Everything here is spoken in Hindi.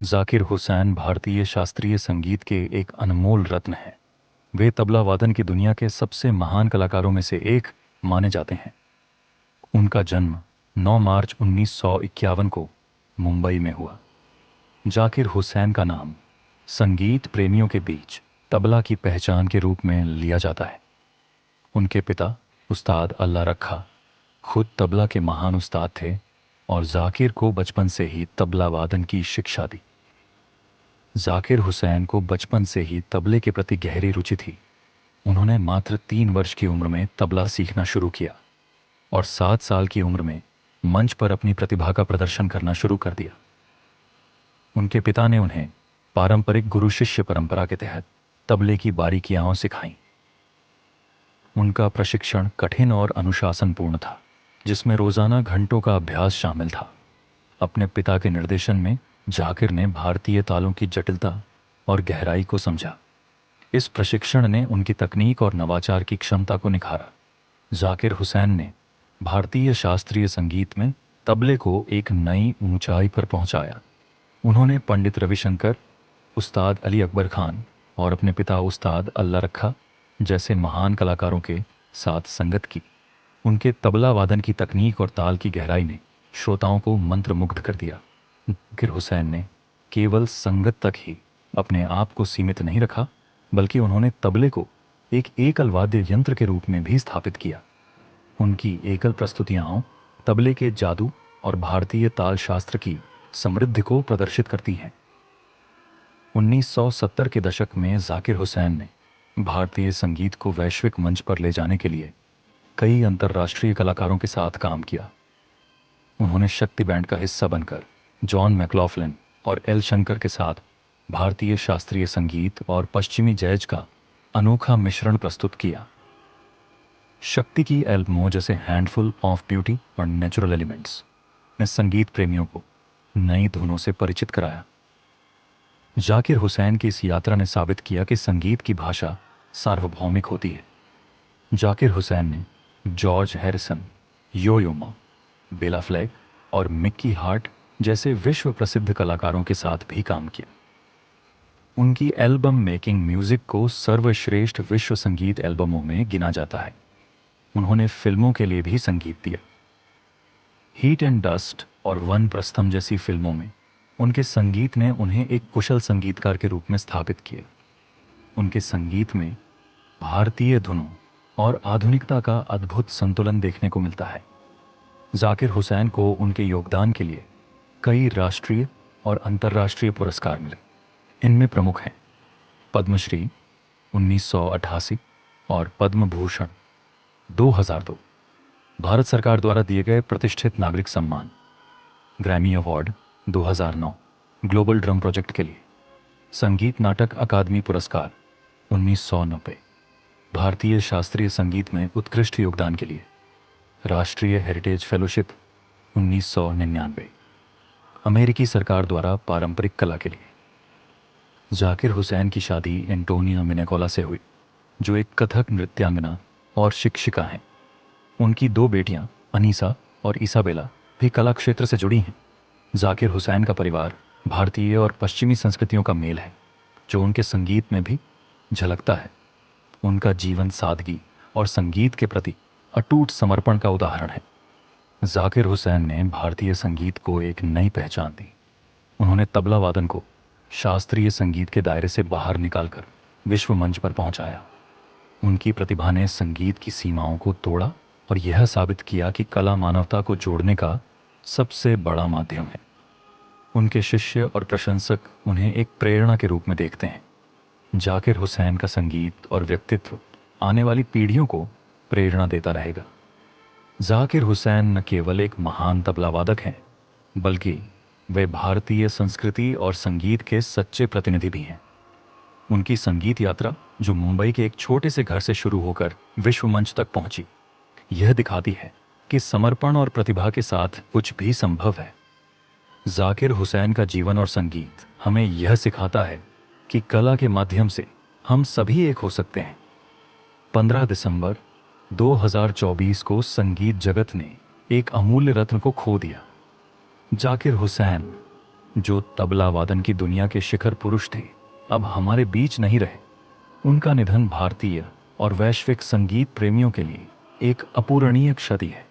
जाकिर हुसैन भारतीय शास्त्रीय संगीत के एक अनमोल रत्न हैं। वे तबला वादन की दुनिया के सबसे महान कलाकारों में से एक माने जाते हैं। उनका जन्म 9 मार्च 1951 को मुंबई में हुआ। जाकिर हुसैन का नाम संगीत प्रेमियों के बीच तबला की पहचान के रूप में लिया जाता है। उनके पिता उस्ताद अल्लाह रखा खुद तबला के महान उस्ताद थे और जाकिर को बचपन से ही तबला वादन की शिक्षा दी। जाकिर हुसैन को बचपन से ही तबले के प्रति गहरी रुचि थी। उन्होंने मात्र 3 वर्ष की उम्र में तबला सीखना शुरू किया और 7 साल की उम्र में मंच पर अपनी प्रतिभा का प्रदर्शन करना शुरू कर दिया। उनके पिता ने उन्हें पारंपरिक गुरु शिष्य परंपरा के तहत तबले की बारीकियां सिखाईं। उनका प्रशिक्षण कठिन और अनुशासनपूर्ण था, जिसमें रोजाना घंटों का अभ्यास शामिल था। अपने पिता के निर्देशन में जाकिर ने भारतीय तालों की जटिलता और गहराई को समझा। इस प्रशिक्षण ने उनकी तकनीक और नवाचार की क्षमता को निखारा। जाकिर हुसैन ने भारतीय शास्त्रीय संगीत में तबले को एक नई ऊंचाई पर पहुंचाया। उन्होंने पंडित रविशंकर, उस्ताद अली अकबर खान और अपने पिता उस्ताद अल्लाह रखा जैसे महान कलाकारों के साथ संगत की। उनके तबला वादन की तकनीक और ताल की गहराई ने श्रोताओं को मंत्रमुग्ध कर दिया। जाकिर हुसैन ने केवल संगत तक ही अपने आप को सीमित नहीं रखा, बल्कि उन्होंने तबले को एक एकल वाद्य यंत्र के रूप में भी स्थापित किया। उनकी एकल प्रस्तुतियां तबले के जादू और भारतीय ताल शास्त्र की समृद्धि को प्रदर्शित करती हैं। 1970 के दशक में जाकिर हुसैन ने भारतीय संगीत को वैश्विक मंच पर ले जाने के लिए कई अंतर्राष्ट्रीय कलाकारों के साथ काम किया। उन्होंने शक्ति बैंड का हिस्सा बनकर जॉन मैक्लॉफ्लिन और एल शंकर के साथ भारतीय शास्त्रीय संगीत और पश्चिमी जैज का अनोखा मिश्रण प्रस्तुत किया। शक्ति की एल्बमों जैसे हैंडफुल ऑफ ब्यूटी और नेचुरल एलिमेंट्स ने संगीत प्रेमियों को नई धुनों से परिचित कराया। जाकिर हुसैन की इस यात्रा ने साबित किया कि संगीत की भाषा सार्वभौमिक होती है। जाकिर हुसैन ने जॉर्ज हैरिसन, यो यो मा, बेला फ्लैक और मिक्की हार्ट जैसे विश्व प्रसिद्ध कलाकारों के साथ भी काम किया। उनकी एल्बम मेकिंग म्यूजिक को सर्वश्रेष्ठ विश्व संगीत एल्बमों में गिना जाता है। उन्होंने फिल्मों के लिए भी संगीत दिया। हीट एंड डस्ट और वन प्रस्थम जैसी फिल्मों में उनके संगीत ने उन्हें एक कुशल संगीतकार के रूप में स्थापित किया। उनके संगीत में भारतीय धुनों और आधुनिकता का अद्भुत संतुलन देखने को मिलता है। जाकिर हुसैन को उनके योगदान के लिए कई राष्ट्रीय और अंतर्राष्ट्रीय पुरस्कार मिले। इनमें प्रमुख हैं पद्मश्री 1988 और पद्म भूषण 2002, भारत सरकार द्वारा दिए गए प्रतिष्ठित नागरिक सम्मान, Grammy award 2009 global drum project के लिए, संगीत नाटक अकादमी पुरस्कार 1990, भारतीय शास्त्रीय संगीत में उत्कृष्ट योगदान के लिए राष्ट्रीय हेरिटेज फेलोशिप 1999, अमेरिकी सरकार द्वारा पारंपरिक कला के लिए। जाकिर हुसैन की शादी एंटोनिया मिनेकोला से हुई, जो एक कथक नृत्यांगना और शिक्षिका हैं। उनकी 2 बेटियां अनीसा और इसाबेला भी कला क्षेत्र से जुड़ी हैं। जाकिर हुसैन का परिवार भारतीय और पश्चिमी संस्कृतियों का मेल है, जो उनके संगीत में भी झलकता है। उनका जीवन सादगी और संगीत के प्रति अटूट समर्पण का उदाहरण है। जाकिर हुसैन ने भारतीय संगीत को एक नई पहचान दी। उन्होंने तबला वादन को शास्त्रीय संगीत के दायरे से बाहर निकालकर विश्व मंच पर पहुंचाया। उनकी प्रतिभा ने संगीत की सीमाओं को तोड़ा और यह साबित किया कि कला मानवता को जोड़ने का सबसे बड़ा माध्यम है। उनके शिष्य और प्रशंसक उन्हें एक प्रेरणा के रूप में देखते हैं। जाकिर हुसैन का संगीत और व्यक्तित्व आने वाली पीढ़ियों को प्रेरणा देता रहेगा। जाकिर हुसैन न केवल एक महान तबला वादक हैं, बल्कि वे भारतीय संस्कृति और संगीत के सच्चे प्रतिनिधि भी हैं। उनकी संगीत यात्रा, जो मुंबई के एक छोटे से घर से शुरू होकर विश्व मंच तक पहुंची, यह दिखाती है कि समर्पण और प्रतिभा के साथ कुछ भी संभव है। जाकिर हुसैन का जीवन और संगीत हमें यह सिखाता है कि कला के माध्यम से हम सभी एक हो सकते हैं। 15 दिसंबर 2024 को संगीत जगत ने एक अमूल्य रत्न को खो दिया। जाकिर हुसैन जो तबला वादन की दुनिया के शिखर पुरुष थे, अब हमारे बीच नहीं रहे। उनका निधन भारतीय और वैश्विक संगीत प्रेमियों के लिए एक अपूरणीय क्षति है।